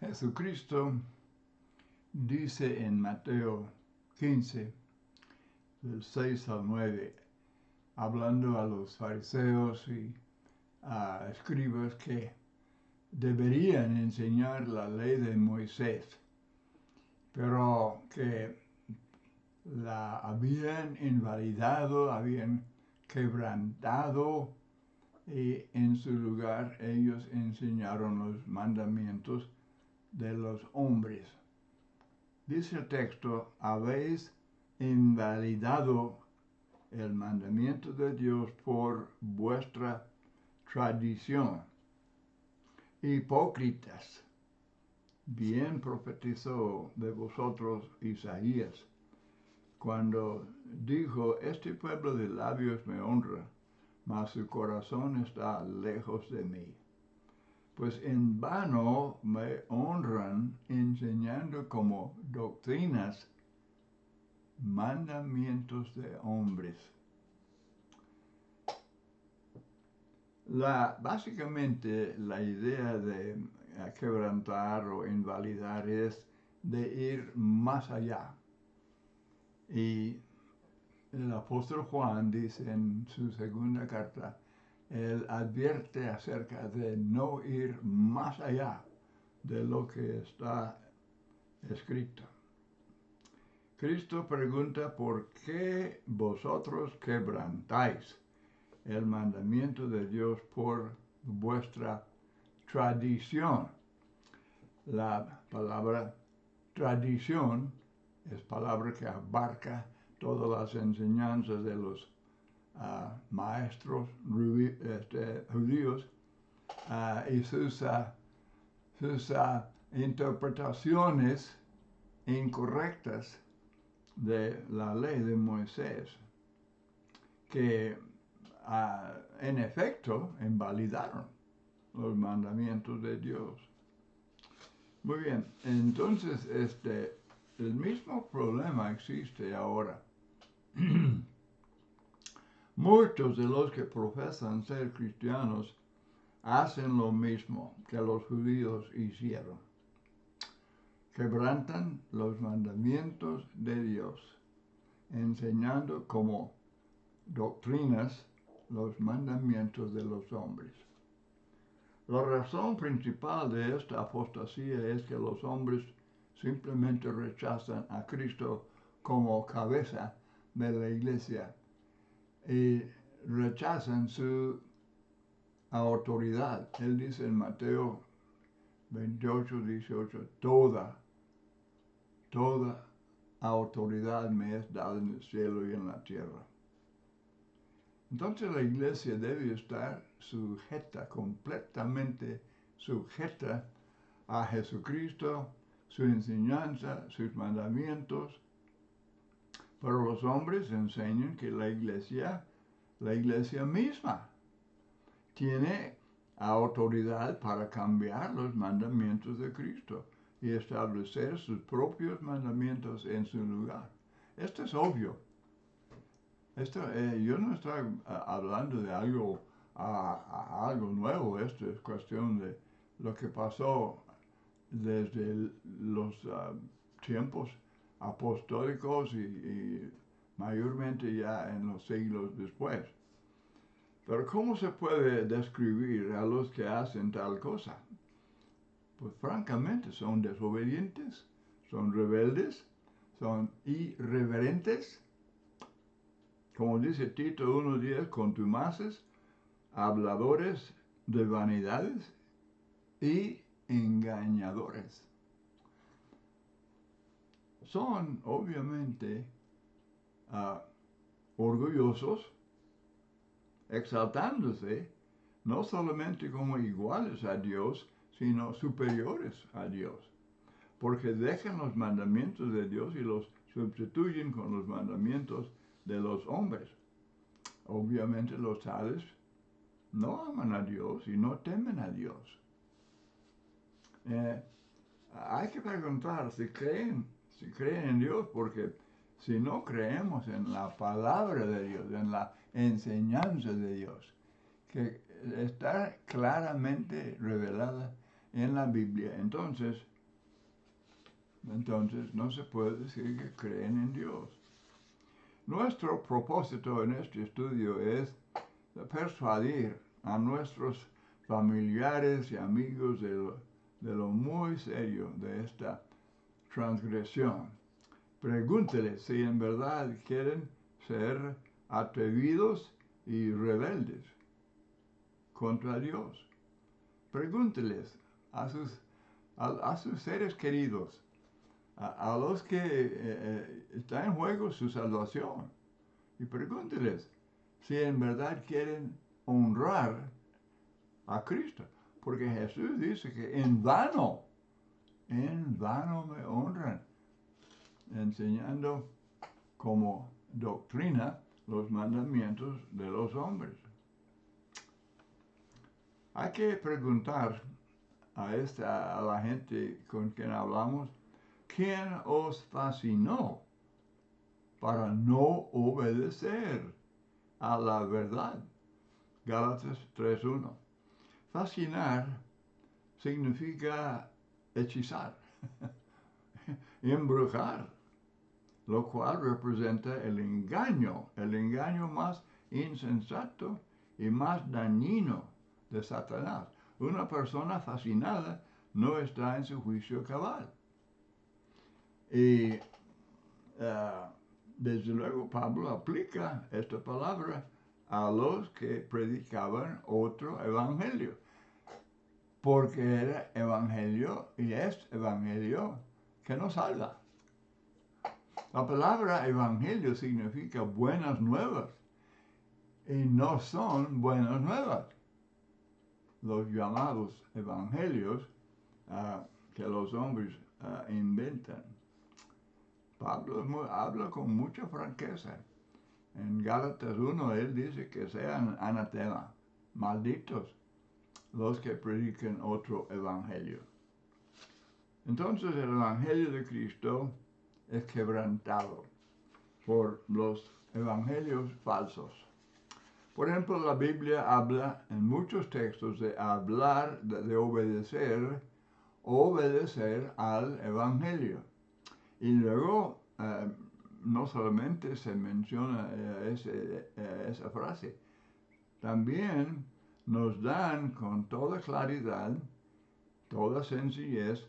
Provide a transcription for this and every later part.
Jesucristo dice en Mateo 15, del 6 al 9, hablando a los fariseos y a escribas que deberían enseñar la ley de Moisés, pero que la habían invalidado, habían quebrantado, y en su lugar ellos enseñaron los mandamientos de los hombres. Dice el texto, habéis invalidado el mandamiento de Dios por vuestra tradición. Hipócritas, bien profetizó de vosotros Isaías, cuando dijo, este pueblo de labios me honra, mas su corazón está lejos de mí. Pues en vano me honran enseñando como doctrinas mandamientos de hombres. Básicamente la idea de quebrantar o invalidar es de ir más allá. Y el apóstol Juan dice en su segunda carta, él advierte acerca de no ir más allá de lo que está escrito. Cristo pregunta, ¿por qué vosotros quebrantáis el mandamiento de Dios por vuestra tradición? La palabra tradición es palabra que abarca todas las enseñanzas de los maestros judíos y sus interpretaciones incorrectas de la ley de Moisés, que en efecto invalidaron los mandamientos de Dios. Muy bien, entonces el mismo problema existe ahora. Muchos de los que profesan ser cristianos hacen lo mismo que los judíos hicieron. Quebrantan los mandamientos de Dios, enseñando como doctrinas los mandamientos de los hombres. La razón principal de esta apostasía es que los hombres simplemente rechazan a Cristo como cabeza de la iglesia y rechazan su autoridad. Él dice en Mateo 28, 18, toda autoridad me es dada en el cielo y en la tierra. Entonces la iglesia debe estar completamente sujeta a Jesucristo, su enseñanza, sus mandamientos. Pero los hombres enseñan que la iglesia misma tiene autoridad para cambiar los mandamientos de Cristo y establecer sus propios mandamientos en su lugar. Esto es obvio. Yo no estoy hablando de algo nuevo. Esto es cuestión de lo que pasó desde los tiempos apostólicos y mayormente ya en los siglos después. Pero ¿cómo se puede describir a los que hacen tal cosa? Pues francamente son desobedientes, son rebeldes, son irreverentes. Como dice Tito 1:10, contumaces, habladores de vanidades y engañadores. Son obviamente orgullosos, exaltándose no solamente como iguales a Dios, sino superiores a Dios, porque dejan los mandamientos de Dios y los sustituyen con los mandamientos de los hombres. Obviamente los tales no aman a Dios y no temen a Dios. Hay que preguntar si creen en Dios, porque si no creemos en la palabra de Dios, en la enseñanza de Dios, que está claramente revelada en la Biblia, entonces no se puede decir que creen en Dios. Nuestro propósito en este estudio es persuadir a nuestros familiares y amigos de lo muy serio de esta transgresión. Pregúnteles si en verdad quieren ser atrevidos y rebeldes contra Dios. Pregúnteles a sus seres queridos, a los que está en juego su salvación, y pregúnteles si en verdad quieren honrar a Cristo, porque Jesús dice que en vano me honran, enseñando como doctrina los mandamientos de los hombres. Hay que preguntar a la gente con quien hablamos, ¿quién os fascinó para no obedecer a la verdad? Gálatas 3:1. Fascinar significa hechizar, embrujar, lo cual representa el engaño más insensato y más dañino de Satanás. Una persona fascinada no está en su juicio cabal. Y desde luego Pablo aplica esta palabra a los que predicaban otro evangelio, porque era evangelio y es evangelio que nos salva. La palabra evangelio significa buenas nuevas, y no son buenas nuevas los llamados evangelios que los hombres inventan. Pablo habla con mucha franqueza. En Gálatas 1 él dice que sean anatema, malditos los que predican otro evangelio. Entonces el evangelio de Cristo es quebrantado por los evangelios falsos. Por ejemplo, la Biblia habla en muchos textos de hablar, de obedecer al evangelio. Y luego no solamente se menciona esa frase, también nos dan con toda claridad, toda sencillez,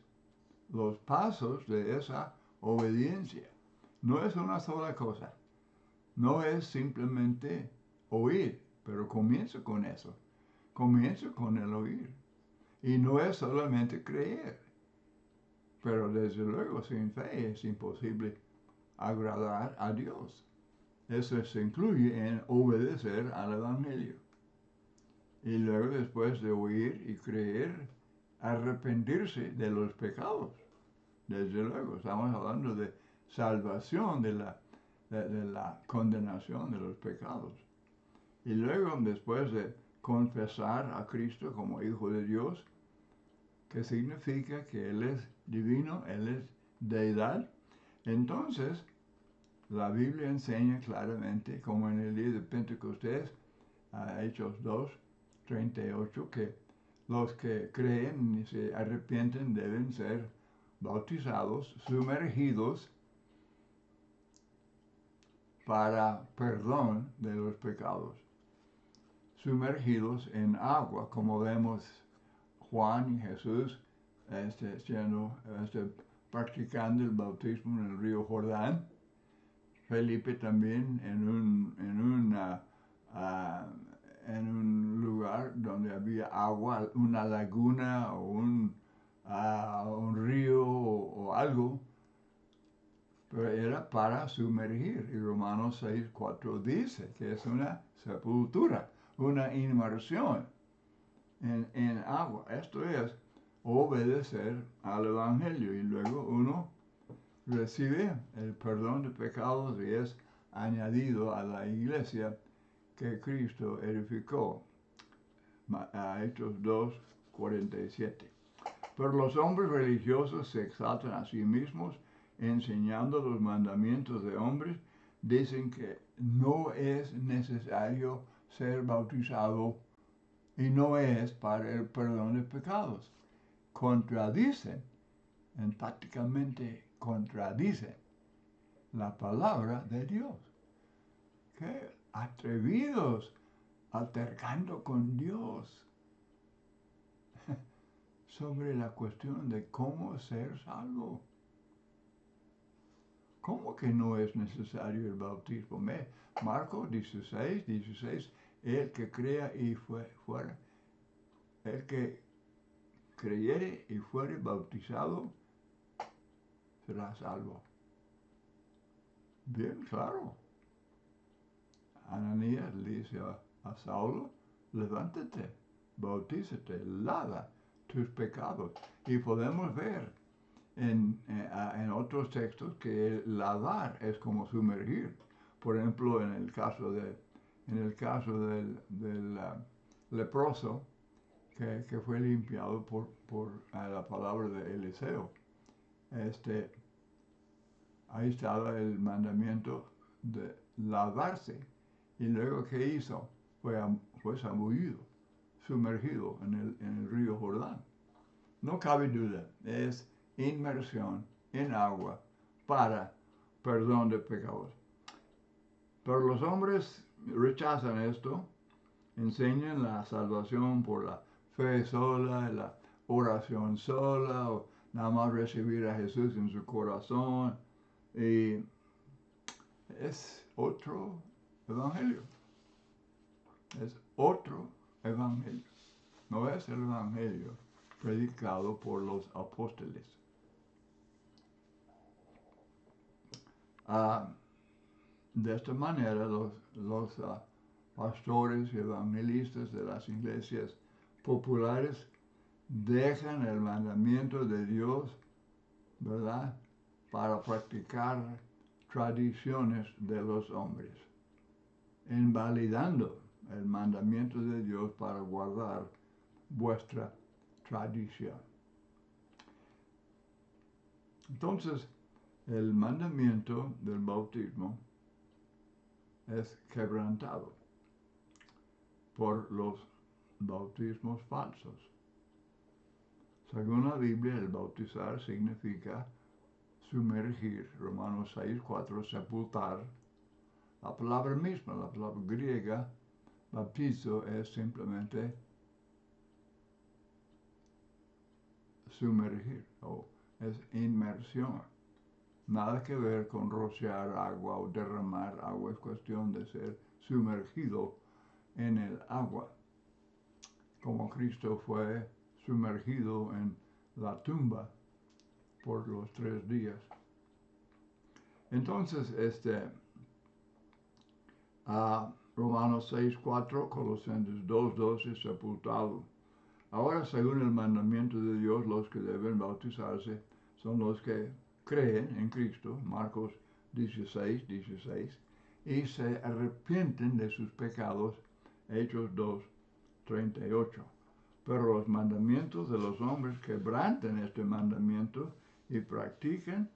los pasos de esa obediencia. No es una sola cosa, no es simplemente oír, pero comienza con eso, comienza con el oír. Y no es solamente creer, pero desde luego sin fe es imposible agradar a Dios. Eso se incluye en obedecer al evangelio. Y luego, después de oír y creer, arrepentirse de los pecados. Desde luego, estamos hablando de salvación de la condenación de los pecados. Y luego, después de confesar a Cristo como Hijo de Dios, que significa que Él es divino, Él es deidad, entonces la Biblia enseña claramente, como en el día de Pentecostés, Hechos 2:38, que los que creen y se arrepienten deben ser bautizados, sumergidos para perdón de los pecados. Sumergidos en agua, como vemos Juan y Jesús practicando el bautismo en el río Jordán. Felipe también en un lugar donde había agua, una laguna o un río o algo, pero era para sumergir. Y Romanos 6:4 dice que es una sepultura, una inmersión en agua. Esto es obedecer al evangelio, y luego uno recibe el perdón de pecados y es añadido a la iglesia que Cristo edificó. Hechos 2:47. Pero los hombres religiosos se exaltan a sí mismos, enseñando los mandamientos de hombres. Dicen que no es necesario ser bautizado y no es para el perdón de pecados. contradicen, enfáticamente contradicen la palabra de Dios. ¡Qué atrevidos! Altercando con Dios sobre la cuestión de cómo ser salvo. ¿Cómo que no es necesario el bautismo? Marcos 16, el que crea y fuera, el que creyere y fuere bautizado será salvo. Bien claro. Ananías le dice a Saulo, levántate, bautízate, lava tus pecados. Y podemos ver en otros textos que el lavar es como sumergir. Por ejemplo, en el caso del leproso que fue limpiado por la palabra de Eliseo. Ahí estaba el mandamiento de lavarse. Y luego, ¿qué hizo? Fue zambullado, sumergido en el río Jordán. No cabe duda, es inmersión en agua para perdón de pecados. Pero los hombres rechazan esto, enseñan la salvación por la fe sola, la oración sola, o nada más recibir a Jesús en su corazón. Y es otro evangelio. Es otro evangelio. No es el evangelio predicado por los apóstoles. De esta manera, los pastores y evangelistas de las iglesias populares dejan el mandamiento de Dios, ¿verdad?, para practicar tradiciones de los hombres, invalidando el mandamiento de Dios para guardar vuestra tradición. Entonces, el mandamiento del bautismo es quebrantado por los bautismos falsos. Según la Biblia, el bautizar significa sumergir, Romanos 6:4, sepultar. La palabra misma, la palabra griega, bautizo, es simplemente sumergir, o es inmersión. Nada que ver con rociar agua o derramar agua, es cuestión de ser sumergido en el agua, como Cristo fue sumergido en la tumba por los 3 días. Entonces, Romanos 6:4, Colosenses 2:12, sepultado. Ahora, según el mandamiento de Dios, los que deben bautizarse son los que creen en Cristo, Marcos 16, y se arrepienten de sus pecados, Hechos 2:38. Pero los mandamientos de los hombres quebrantan este mandamiento y practican,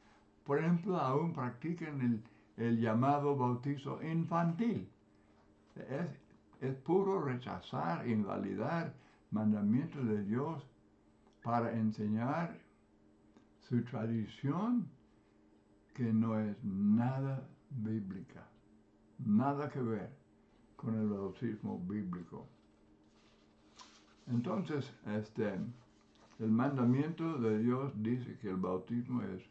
por ejemplo, aún practican el llamado bautizo infantil. Es puro rechazar, invalidar mandamientos de Dios para enseñar su tradición que no es nada bíblica, nada que ver con el bautismo bíblico. Entonces, el mandamiento de Dios dice que el bautismo es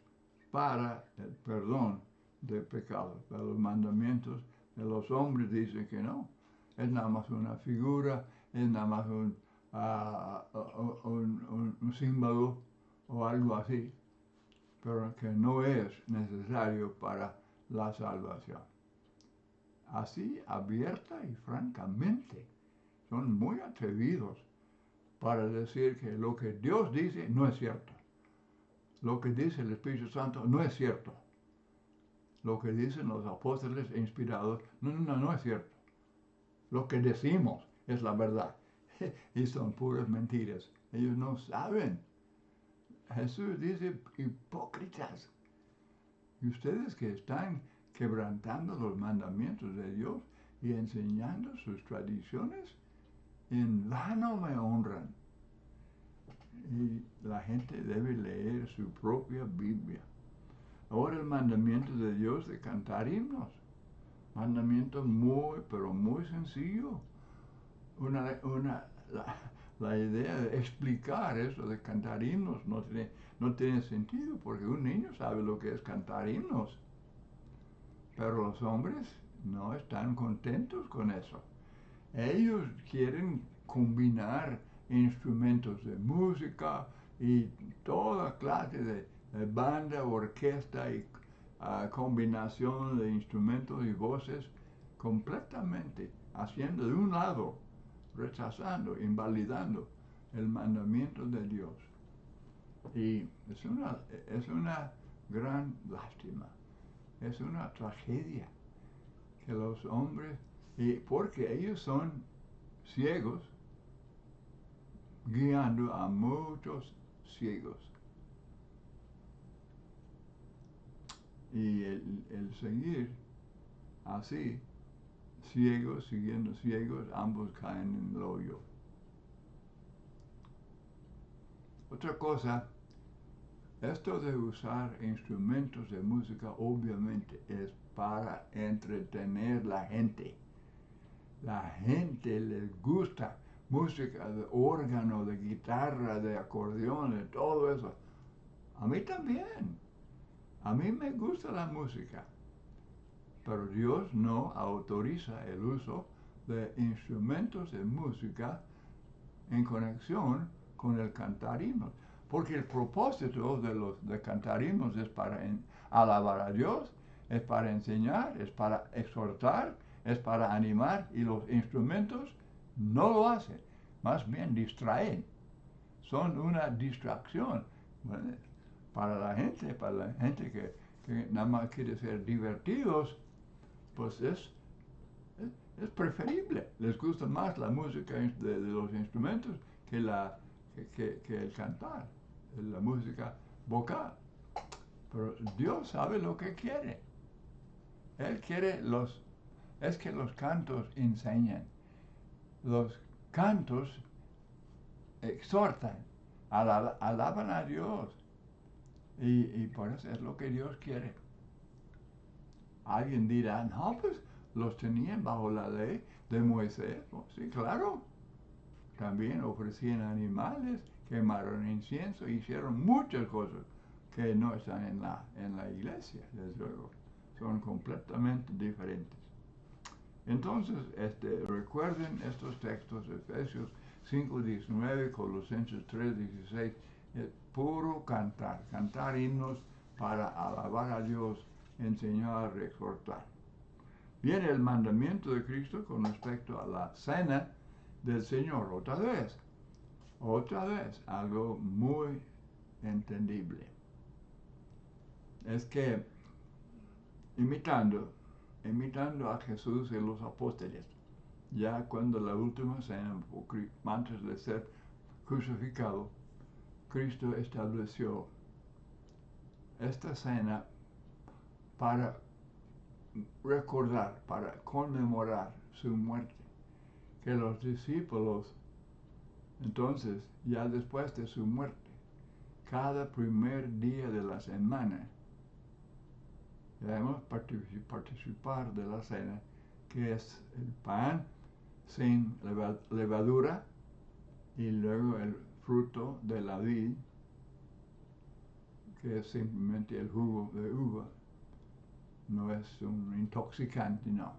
para el perdón de pecados, pero los mandamientos de los hombres dicen que no, es nada más una figura, es nada más un símbolo o algo así, pero que no es necesario para la salvación. Así, abierta y francamente, son muy atrevidos para decir que lo que Dios dice no es cierto. Lo que dice el Espíritu Santo no es cierto. Lo que dicen los apóstoles inspirados, no es cierto. Lo que decimos es la verdad. Y son puras mentiras. Ellos no saben. Jesús dice, hipócritas. Y ustedes que están quebrantando los mandamientos de Dios y enseñando sus tradiciones, en vano me honran. Y la gente debe leer su propia Biblia. Ahora el mandamiento de Dios de cantar himnos. Mandamiento muy, pero muy sencillo. La idea de explicar eso de cantar himnos no tiene sentido, porque un niño sabe lo que es cantar himnos. Pero los hombres no están contentos con eso. Ellos quieren combinar instrumentos de música y toda clase de banda, orquesta y combinación de instrumentos y voces completamente, haciendo de un lado, rechazando, invalidando el mandamiento de Dios. Y es una gran lástima, es una tragedia que los hombres, y porque ellos son ciegos, guiando a muchos ciegos. Y el seguir así, ciegos siguiendo ciegos, ambos caen en el hoyo. Otra cosa, esto de usar instrumentos de música obviamente es para entretener la gente. La gente les gusta música de órgano, de guitarra, de acordeón, de todo eso. A mí también. A mí me gusta la música. Pero Dios no autoriza el uso de instrumentos de música en conexión con el cantar himnos. Porque el propósito de cantar himnos es para alabar a Dios, es para enseñar, es para exhortar, es para animar, y los instrumentos no lo hacen, más bien distraen. Son una distracción para la gente que nada más quiere ser divertidos, pues es preferible. Les gusta más la música de los instrumentos que el cantar, la música vocal. Pero Dios sabe lo que quiere. Él quiere es que los cantos enseñan. Los cantos exhortan, alaban a Dios. Y por eso es lo que Dios quiere. Alguien dirá, no, pues los tenían bajo la ley de Moisés. Oh, sí, claro. También ofrecían animales, quemaron incienso, hicieron muchas cosas que no están en la iglesia, desde luego. Son completamente diferentes. Entonces, recuerden estos textos, Efesios 5:19, Colosenses 3:16, es puro cantar himnos para alabar a Dios, enseñar, exhortar. Viene el mandamiento de Cristo con respecto a la cena del Señor, otra vez, algo muy entendible. Es que imitando a Jesús y los apóstoles, ya cuando la última cena, antes de ser crucificado, Cristo estableció esta cena para recordar, para conmemorar su muerte, que los discípulos, entonces, ya después de su muerte, cada primer día de la semana, debemos participar de la cena, que es el pan sin levadura y luego el fruto de la vid, que es simplemente el jugo de uva. No es un intoxicante, no,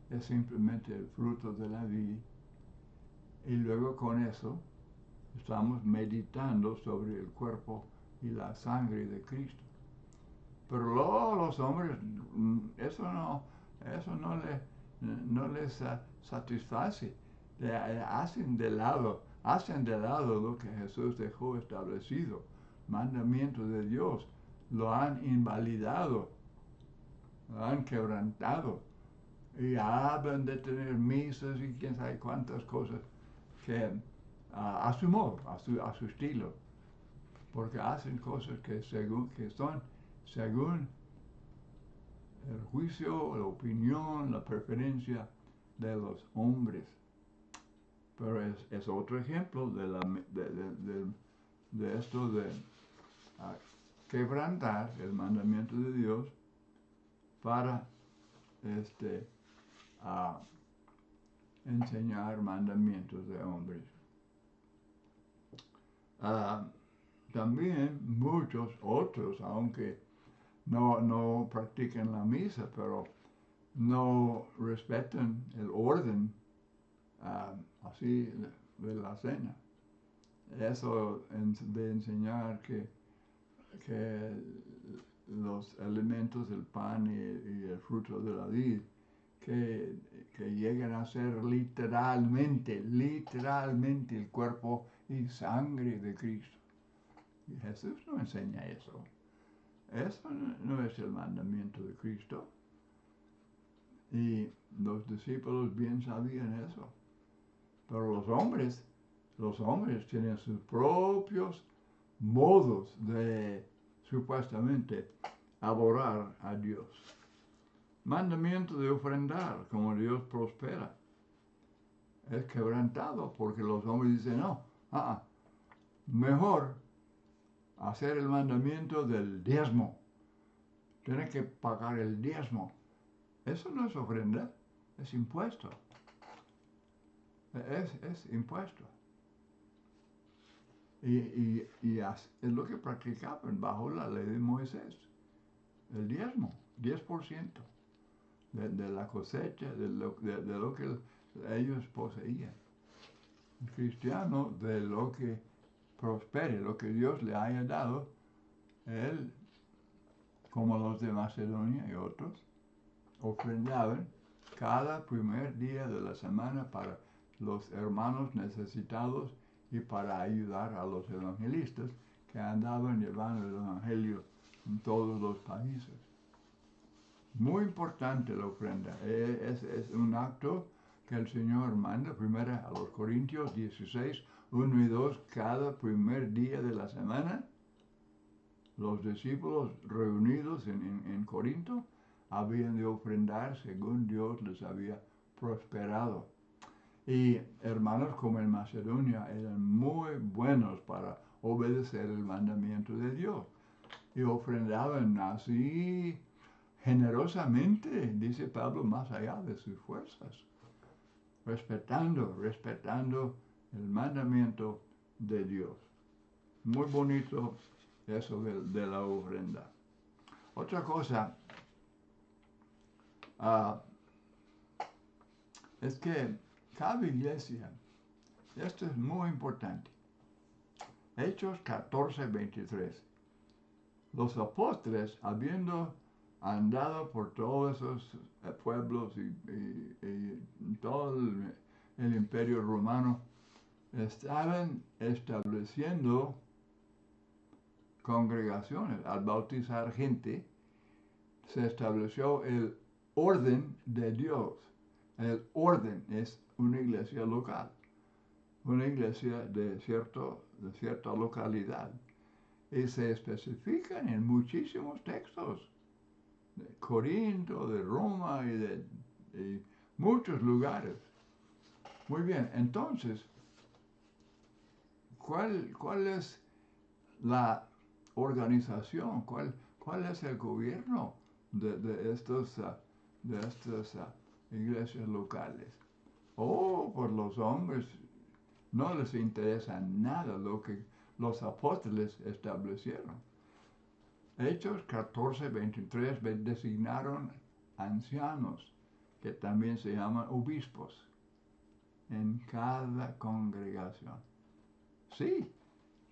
es simplemente el fruto de la vid. Y luego con eso estamos meditando sobre el cuerpo y la sangre de Cristo. Pero luego los hombres, eso no les satisface. Hacen de lado lo que Jesús dejó establecido, mandamiento de Dios, lo han invalidado, lo han quebrantado, y hablan de tener misas y quién sabe cuántas cosas, que a su modo, a su estilo, porque hacen cosas que son según el juicio, la opinión, la preferencia de los hombres. Pero es otro ejemplo de esto de quebrantar el mandamiento de Dios para a enseñar mandamientos de hombres. También muchos otros, aunque no practiquen la misa, pero no respetan el orden así de la cena. Eso de enseñar que los elementos del pan y el fruto de la vid, que lleguen a ser literalmente el cuerpo y sangre de Cristo. Y Jesús no enseña eso. Eso no es el mandamiento de Cristo. Y los discípulos bien sabían eso. Pero los hombres tienen sus propios modos de supuestamente adorar a Dios. Mandamiento de ofrendar, como Dios prospera, es quebrantado porque los hombres dicen, no, mejor hacer el mandamiento del diezmo. Tiene que pagar el diezmo. Eso no es ofrenda, es impuesto. Es impuesto. Y es lo que practicaban bajo la ley de Moisés. El diezmo, 10% de la cosecha, de lo que ellos poseían. El cristiano, de lo que prospere, lo que Dios le haya dado, él, como los de Macedonia y otros, ofrendaban cada primer día de la semana para los hermanos necesitados y para ayudar a los evangelistas que andaban llevando el evangelio en todos los países. Muy importante la ofrenda. Es un acto que el Señor manda, primero a los Corintios 16, 1 y 2, cada primer día de la semana. Los discípulos reunidos en Corinto habían de ofrendar según Dios les había prosperado. Y hermanos como en Macedonia eran muy buenos para obedecer el mandamiento de Dios. Y ofrendaban así generosamente, dice Pablo, más allá de sus fuerzas. Respetando el mandamiento de Dios. Muy bonito eso de la ofrenda. Otra cosa es que cada iglesia, esto es muy importante. Hechos 14, 23. Los apóstoles, habiendo andado por todos esos pueblos y todo el imperio romano, estaban estableciendo congregaciones. Al bautizar gente, se estableció el orden de Dios. El orden es una iglesia local, una iglesia de cierta localidad. Y se especifican en muchísimos textos, de Corinto, de Roma y de muchos lugares. Muy bien, entonces, ¿cuál es la organización? ¿Cuál es el gobierno de estas iglesias locales? Por los hombres no les interesa nada lo que los apóstoles establecieron. Hechos 14, 23 designaron ancianos, que también se llaman obispos, en cada congregación. Sí,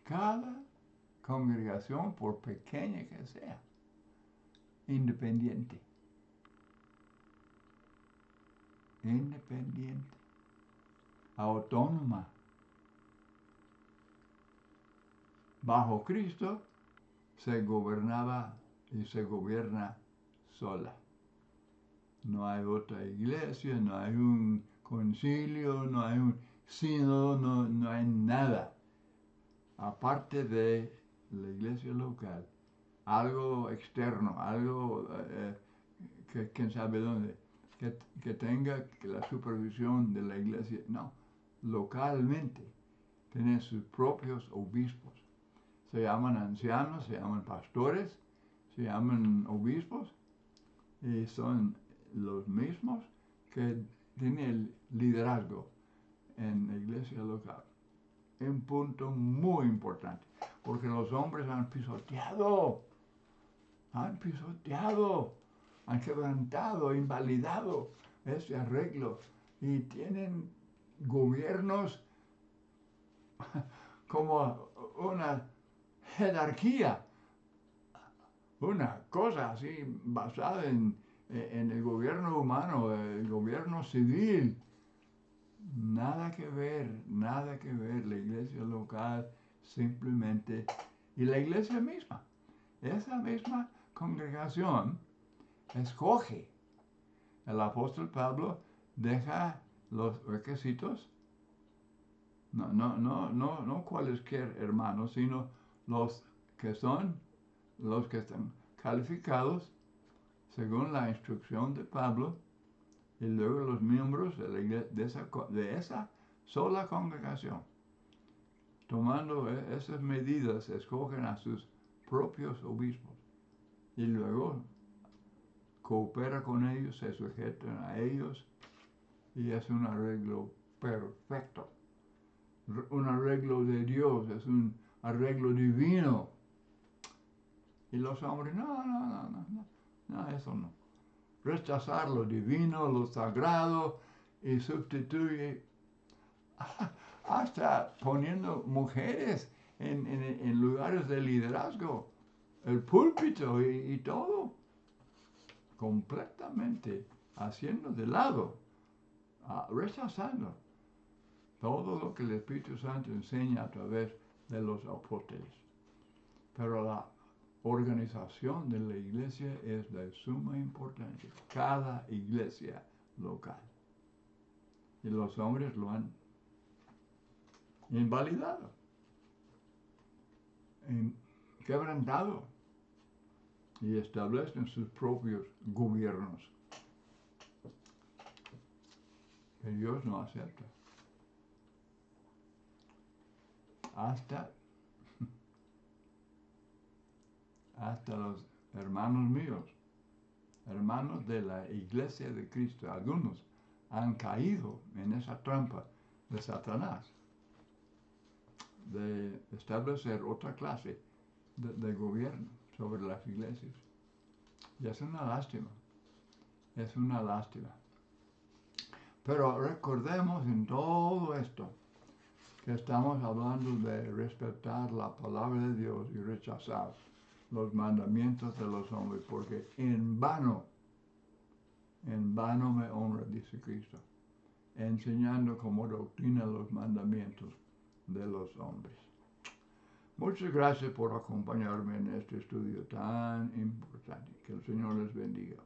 cada congregación, por pequeña que sea, independiente, autónoma, bajo Cristo, se gobernaba y se gobierna sola. No hay otra iglesia, no hay un concilio, no hay un sínodo, no hay nada. Aparte de la iglesia local, algo externo, algo que quién sabe dónde, que tenga la supervisión de la iglesia. No, localmente tienen sus propios obispos. se llaman ancianos, se llaman pastores, se llaman obispos, y son los mismos que tienen el liderazgo en la iglesia local. Un punto muy importante, porque los hombres han pisoteado, han quebrantado, invalidado ese arreglo y tienen gobiernos como una jerarquía, una cosa así basada en el gobierno humano, el gobierno civil. Nada que ver, nada que ver. La iglesia local simplemente, y la iglesia misma, esa misma congregación escoge. El apóstol Pablo deja los requisitos, no cualesquier hermanos, sino los que están calificados según la instrucción de Pablo, y luego los miembros de la iglesia, de esa sola congregación, tomando esas medidas, escogen a sus propios obispos y luego coopera con ellos, se sujetan a ellos y es un arreglo perfecto, un arreglo de Dios, es un arreglo divino. Y los hombres, no, eso no. Rechazar lo divino, lo sagrado, y sustituye hasta poniendo mujeres en lugares de liderazgo, el púlpito y todo, completamente haciendo de lado, rechazando todo lo que el Espíritu Santo enseña a través de los apóstoles. Pero la organización de la iglesia es de suma importancia, cada iglesia local. Y los hombres lo han invalidado, quebrantado y establecen sus propios gobiernos que Dios no acepta. Hasta los hermanos míos, hermanos de la iglesia de Cristo, algunos han caído en esa trampa de Satanás, de establecer otra clase de gobierno sobre las iglesias. Y es una lástima, es una lástima. Pero recordemos en todo esto que estamos hablando de respetar la palabra de Dios y rechazar los mandamientos de los hombres, porque en vano me honra, dice Cristo, enseñando como doctrina los mandamientos de los hombres. Muchas gracias por acompañarme en este estudio tan importante. Que el Señor les bendiga.